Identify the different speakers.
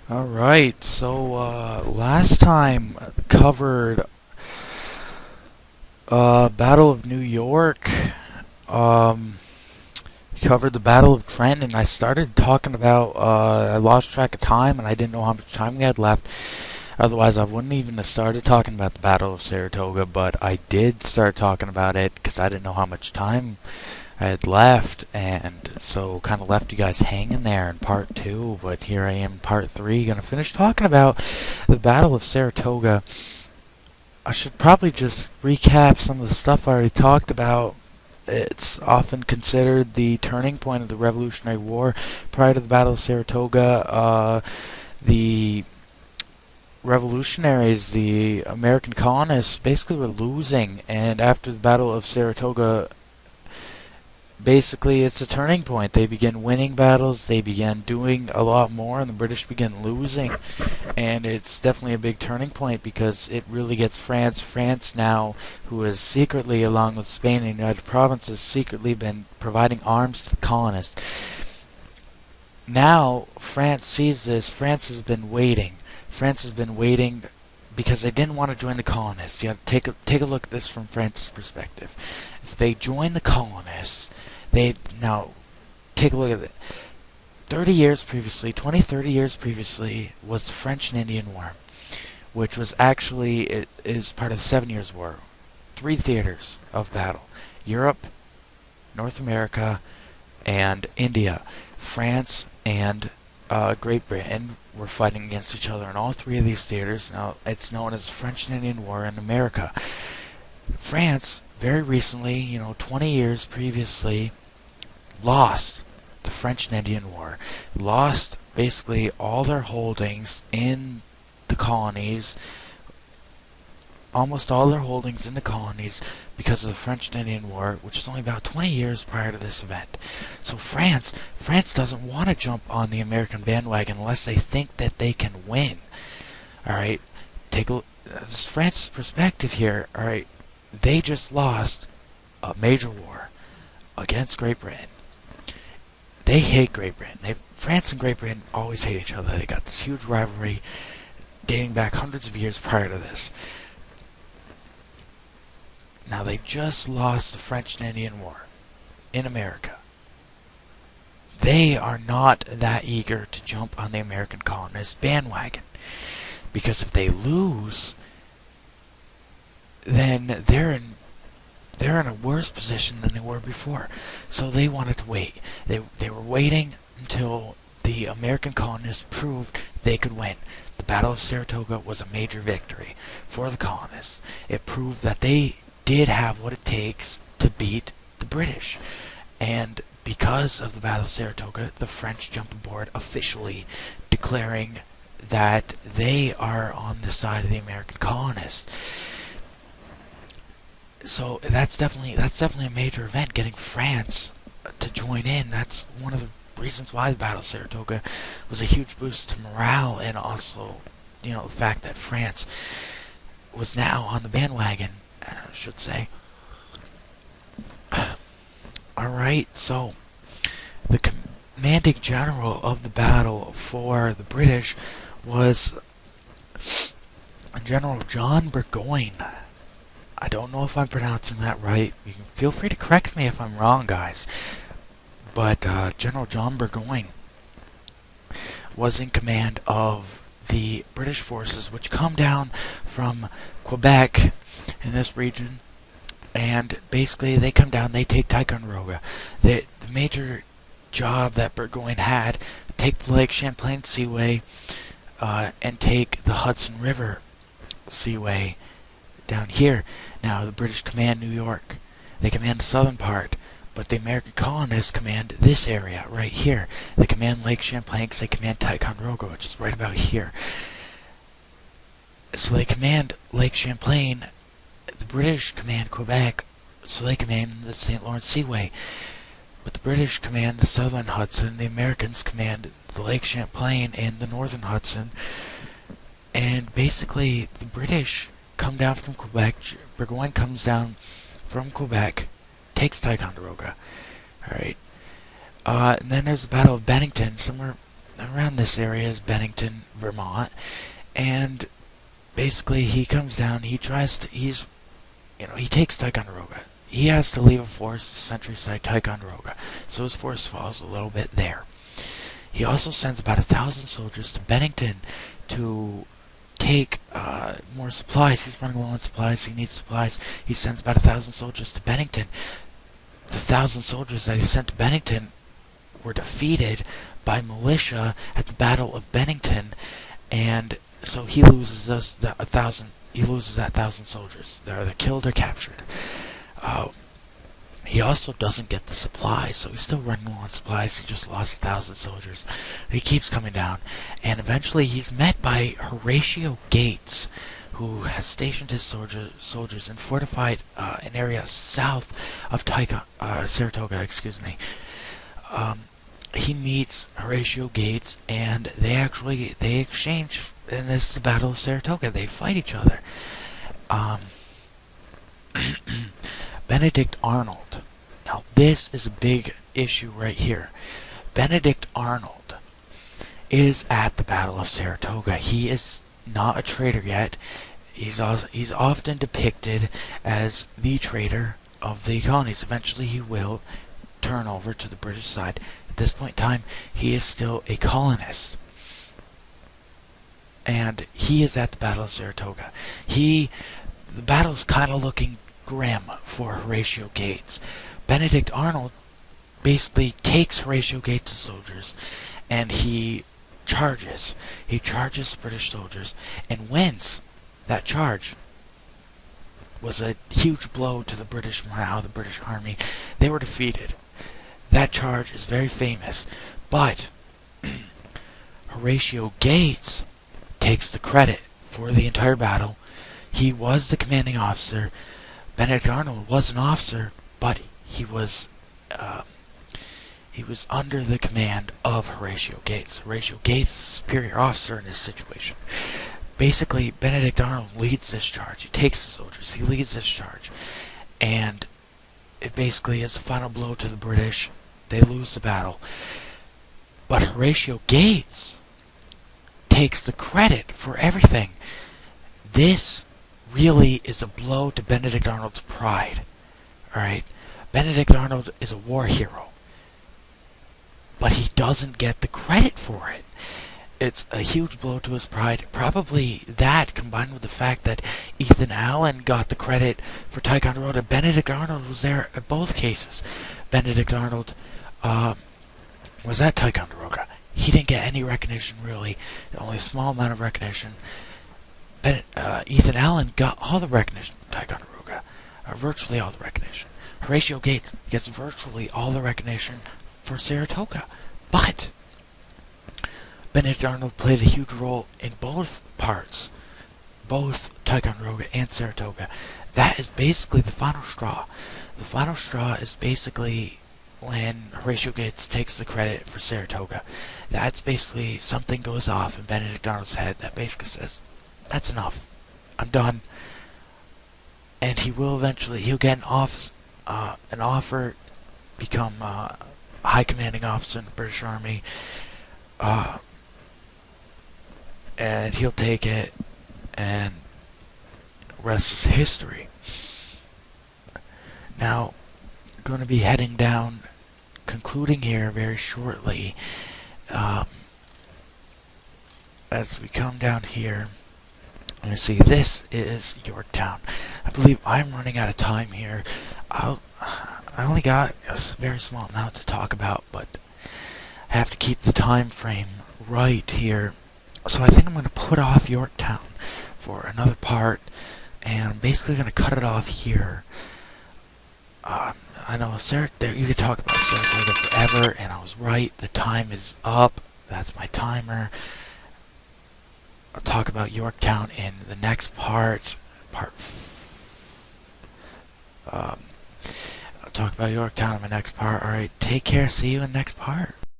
Speaker 1: Alright, so last time covered Battle of New York, um, covered the Battle of Trenton, and I started talking about, I lost track of time and I didn't know how much time we had left. Otherwise, I wouldn't even have started talking about the Battle of Saratoga, but I did start talking about it because I didn't know how much time I had left, and so kind of left you guys hanging there in part two. But here I am in part three, gonna finish talking about the Battle of Saratoga. I should probably just recap some of the stuff I already talked about. It's often considered the turning point of the Revolutionary War. Prior to the Battle of Saratoga, the revolutionaries, the American colonists, basically were losing, and after the Battle of Saratoga, basically it's a turning point. They began winning battles, they began doing a lot more, and the British began losing. And it's definitely a big turning point because it really gets France now, who has secretly, along with Spain and the United Provinces, secretly been providing arms to the colonists. Now France sees this. France has been waiting because they didn't want to join the colonists. You have to take a look at this from France's perspective. If they join the colonists, they now take a look at it. 30 years previously, 20, 30 years previously, was the French and Indian War, which was actually, it is part of the 7 Years' War. Three theaters of battle: Europe, North America, and India. France and Great Britain were fighting against each other in all three of these theaters. Now, it's known as the French and Indian War in America. France, very recently, 20 years previously, lost the French and Indian War, lost basically all their holdings in the colonies, almost all their holdings in the colonies because of the French and Indian War, which is only about 20 years prior to this event. So France doesn't want to jump on the American bandwagon unless they think that they can win. All right, take a look. This is France's perspective here. All right, they just lost a major war against Great Britain. They hate Great Britain. France and Great Britain always hate each other. They got this huge rivalry dating back hundreds of years prior to this. Now they just lost the French and Indian War in America. They are not that eager to jump on the American colonist bandwagon, because if they lose, then they're in a worse position than they were before. So they wanted to wait. They were waiting until the American colonists proved they could win. The Battle of Saratoga was a major victory for the colonists. It proved that they did have what it takes to beat the British. And because of the Battle of Saratoga, the French jump aboard officially, declaring that they are on the side of the American colonists. So that's definitely a major event, getting France to join in. That's one of the reasons why the Battle of Saratoga was a huge boost to morale, and also, the fact that France was now on the bandwagon, I should say. Alright, so the commanding general of the battle for the British was General John Burgoyne. I don't know if I'm pronouncing that right. You can feel free to correct me if I'm wrong, guys. But General John Burgoyne was in command of the British forces, which come down from Quebec in this region, and basically they come down, they take Ticonderoga. The major job that Burgoyne had: take the Lake Champlain Seaway and take the Hudson River Seaway down here. Now the British command New York. They command the southern part, but the American colonists command this area right here. They command Lake Champlain because they command Ticonderoga, which is right about here. So they command Lake Champlain. The British command Quebec, so they command the St. Lawrence Seaway. But the British command the southern Hudson, the Americans command the Lake Champlain and the northern Hudson. And basically, the British come down from Quebec. Burgoyne comes down from Quebec, takes Ticonderoga. Alright. And then there's the Battle of Bennington, somewhere around this area is Bennington, Vermont, and basically he comes down. He tries to. He takes Ticonderoga. He has to leave a force to Sentry-Site Ticonderoga, so his force falls a little bit there. He also sends about 1,000 soldiers to Bennington to take more supplies. He's running low on supplies. He needs supplies. He sends about 1,000 soldiers to Bennington. The 1,000 soldiers that he sent to Bennington were defeated by militia at the Battle of Bennington, and so he loses that 1,000. He loses that 1,000 soldiers. They're killed or captured. He also doesn't get the supplies, so he's still running low on supplies. He just lost 1,000 soldiers. He keeps coming down, and eventually he's met by Horatio Gates, who has stationed his soldiers and fortified an area south of Saratoga. Excuse me. He meets Horatio Gates, and they exchange, and this is the Battle of Saratoga. They fight each other. Benedict Arnold. Now this is a big issue right here. Benedict Arnold is at the Battle of Saratoga. He is not a traitor yet. He's often depicted as the traitor of the colonies. Eventually he will turn over to the British side. At this point in time, he is still a colonist. And he is at the Battle of Saratoga. The battle's kind of looking grim for Horatio Gates. Benedict Arnold basically takes Horatio Gates' soldiers and he charges. He charges the British soldiers and wins. That charge was a huge blow to the British morale, the British army. They were defeated. That charge is very famous. But Horatio Gates takes the credit for the entire battle. He was the commanding officer. Benedict Arnold was an officer, but he was under the command of Horatio Gates. Horatio Gates is a superior officer in this situation. Basically, Benedict Arnold leads this charge. He takes the soldiers. He leads this charge. And it basically is the final blow to the British. They lose the battle. But Horatio Gates takes the credit for everything. This really is a blow to Benedict Arnold's pride. Alright? Benedict Arnold is a war hero. But he doesn't get the credit for it. It's a huge blow to his pride. Probably that, combined with the fact that Ethan Allen got the credit for Ticonderoga. Benedict Arnold was there at both cases. Benedict Arnold was at Ticonderoga. He didn't get any recognition, really. Only a small amount of recognition. Ethan Allen got all the recognition for Ticonderoga. Virtually all the recognition. Horatio Gates gets virtually all the recognition for Saratoga. But Benedict Arnold played a huge role in both parts. Both Ticonderoga and Saratoga. That is basically the final straw. The final straw is basically when Horatio Gates takes the credit for Saratoga. That's basically something goes off in Benedict Arnold's head that basically says, that's enough. I'm done. And he'll get an offer, become a high commanding officer in the British Army. And he'll take it, and the rest is history. Now, I'm going to be heading down, concluding here very shortly. As we come down here, you see this is Yorktown. I believe I'm running out of time here. I only got a very small amount to talk about, but I have to keep the time frame right here. So I think I'm going to put off Yorktown for another part, and I'm basically going to cut it off here. I know you could talk about Saratoga forever, and I was right. The time is up. That's my timer. I'll talk about Yorktown in the next part. I'll talk about Yorktown in my next part. Alright, take care. See you in the next part.